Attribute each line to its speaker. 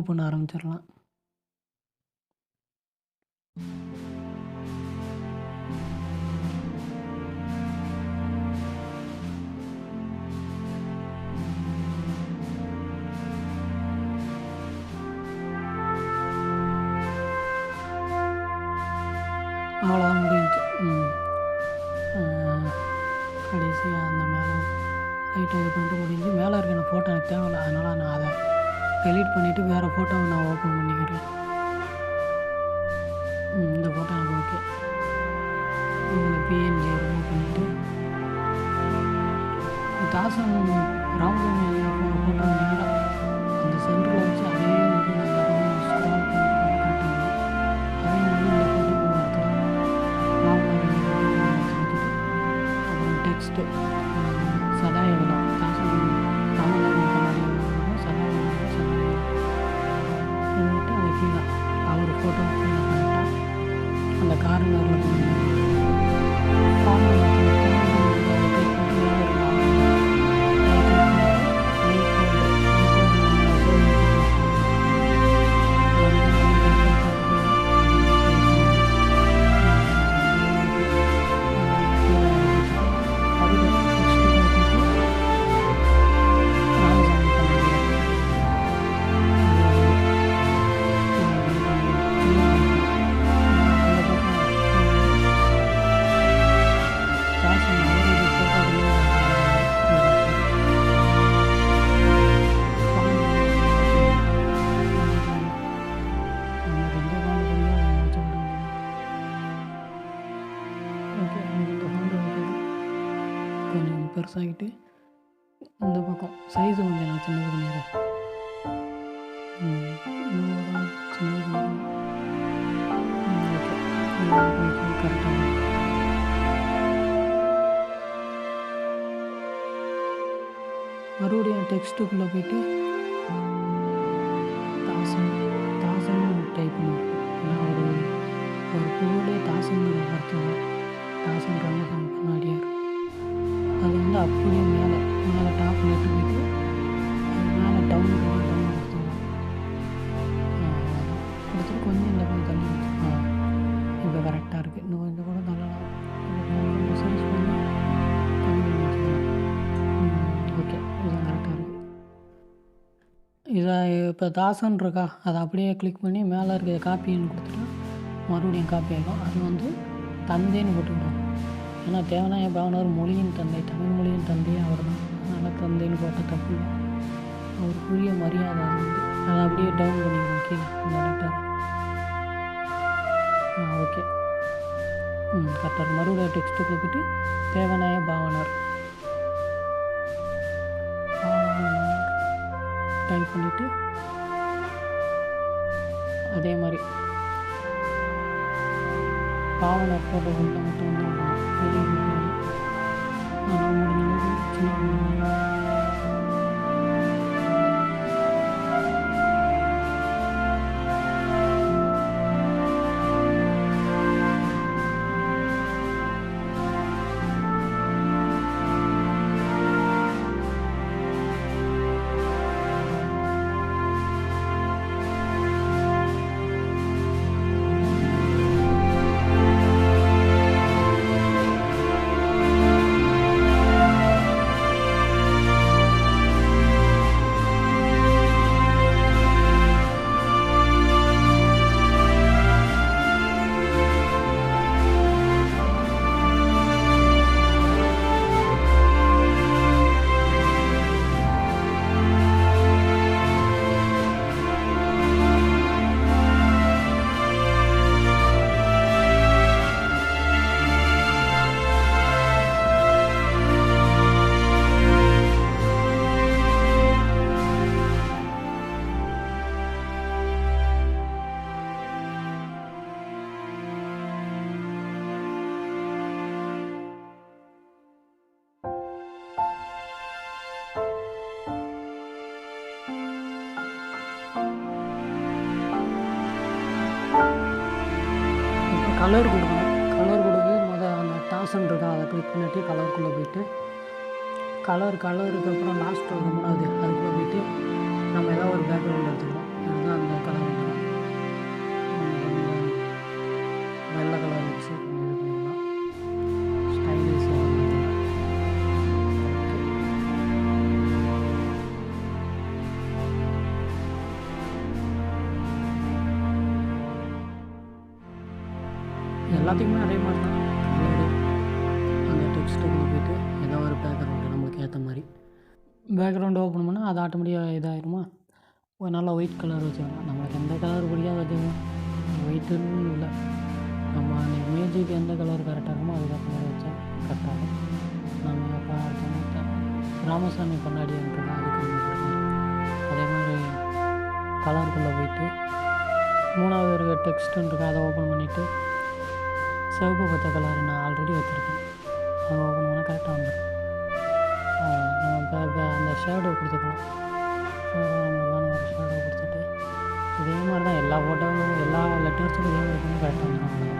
Speaker 1: Move பண்ண ஆரம்பிச்சிடலாம். அவ்வளோதான் முடிஞ்சுச்சு. கடைசியாக அந்த மேலே லைட்டை இது பண்ணிட்டு முடிஞ்சு மேலே இருக்க அந்த ஃபோட்டோ எனக்கு தேவையில்லை. அதனால் நான் அதை டெலீட் பண்ணிவிட்டு வேறு ஃபோட்டோவை நான் ஓப்பன் பண்ணிக்கிறேன். இந்த ஃபோட்டோ எனக்கு ஓகே. இதில் பிஎன்ஜி ரிமூவ் பண்ணிவிட்டு தாசன் ராமசாமி ஃபோட்டோ நேராக அந்த சென்டரில் வச்சு அதே வந்து நான் அந்த பக்கம் ஸ்க்ரால் பண்ணி காட்டுங்க. அதே மாதிரி இந்த ஃபோட்டோ ஒருத்தர் செஞ்சுட்டு அப்புறம் டெக்ஸ்ட்டு சதாயவலம் தாசன் ராமசாமி கண்ணாடி சதாயவலம் பண்ணிவிட்டு அதை கீழே அவர் ஃபோட்டோ கீழே பண்ணிட்டா அந்த கார்னரில் கொஞ்சம் பெருசாகிட்டு இந்த பக்கம் சைஸு கொஞ்சம் நான் சின்னது பண்ணிடுறேன். சின்னது பண்ணிடுறேன். ஓகே கரெக்டாக மறுபடியும் டெக்ஸ்ட்டுக்குள்ளே போய்ட்டு தாசன் டைப் பண்ணுவோம். ஏன்னா ஒரு புழுவிலே தாசங்கிற வார்த்தை தாசன் ராமசாமி கண்ணாடியார் அது வந்து அப்படியே மேலே டாப் நெட்டு போய்ட்டு அது மேலே டவுன் கொடுத்துருவோம். கொடுத்துட்டு கொஞ்சம் இந்த கொஞ்சம் தள்ளி இப்போ கரெக்டாக இருக்குது. இன்னும் கொஞ்சம் கூட நல்லா சர்ச் பண்ணி கம்மி வச்சுக்கலாம். ஓகே இதுதான் கரெக்டாக இருக்குது. இதை இப்போ தாசன் இருக்கா அதை அப்படியே கிளிக் பண்ணி மேலே இருக்க காப்பின்னு கொடுத்துட்டா மறுபடியும் காப்பி ஆகிடும். அது வந்து தந்தைன்னு போட்டுக்கிட்டோம். ஏன்னா தேவநாய பாவனர் மொழியின் தந்தை, தமிழ் மொழியின் தந்தையே அவர் தான். அதனால் தந்தைன்னு போட்ட தப்பு இல்லை. அவருக்குரிய மரியாதை அது வந்து அதை அப்படியே டவுன் பண்ணிக்கணும் கீழே இந்த லெட்டர். ஓகே கரெக்டாக மறுபடியும் டெக்ஸ்ட்டு கொடுத்துட்டு தேவநாய பாவனர் டைப் பண்ணிவிட்டு அதே மாதிரி பாவனர் ஃபோட்டோ கொண்டு மட்டும் தான் பெரிய ஆனால் முடிஞ்ச சின்ன கலர் கொடுக்கணும். கலர் கொடுத்து அந்த தாசன் இருக்கா அதை கிளிக் பண்ணிவிட்டு கலருக்குள்ளே போய்ட்டு கலருக்கு அப்புறம் லாஸ்ட் 3வது அதுக்குள்ளே போய்ட்டு நம்ம ஏதாவது ஒரு பேக்ரவுண்ட் எடுத்துக்கலாம். அதுதான் எல்லாத்துக்குமே அதே மாதிரி தான். கலரு அந்த டெக்ஸ்ட்டுக்குள்ளே போய்ட்டு ஏதோ ஒரு பேக்ரவுண்டு நம்மளுக்கு ஏற்ற மாதிரி பேக்ரவுண்டு ஓப்பன் பண்ணால் அது ஆட்டோமேட்டிக்காக இதாகிருமா. ஒரு நல்லா ஒயிட் கலர் வச்சுக்கலாம். நம்மளுக்கு எந்த கலர் பிடிக்காது வச்சுக்கோங்க. ஒயிட்டுன்னு இல்லை, நம்ம அந்த இமேஜுக்கு எந்த கலர் கரெக்டாக இருக்குமோ அதுக்கேற்ற மாதிரி வச்சா கரெக்டாக இருக்கும். நம்ம பார்த்தோம்னா ராமசாமி கண்ணாடின்றது அதுக்கு அதே மாதிரி கலருக்குள்ளே போயிட்டு 3வது இருக்க டெக்ஸ்ட்டுன்னு இருக்கு, அதை ஓப்பன் பண்ணிவிட்டு சிவப்பு பச்சை கலர் நான் ஆல்ரெடி வச்சுருக்கேன், அதை ஓப்பன் பண்ணால் கரெக்டாக வந்துடும். நம்ம அந்த ஷேடோ கொடுத்துக்கலாம். நம்மளுக்கு வேணுங்கிற ஷேடோ கொடுத்துட்டு இதே மாதிரி தான் எல்லா ஃபோட்டோவும் எல்லா லெட்டர்ஸுக்கும் இதே மாதிரி கரெக்டாக வந்துடும்.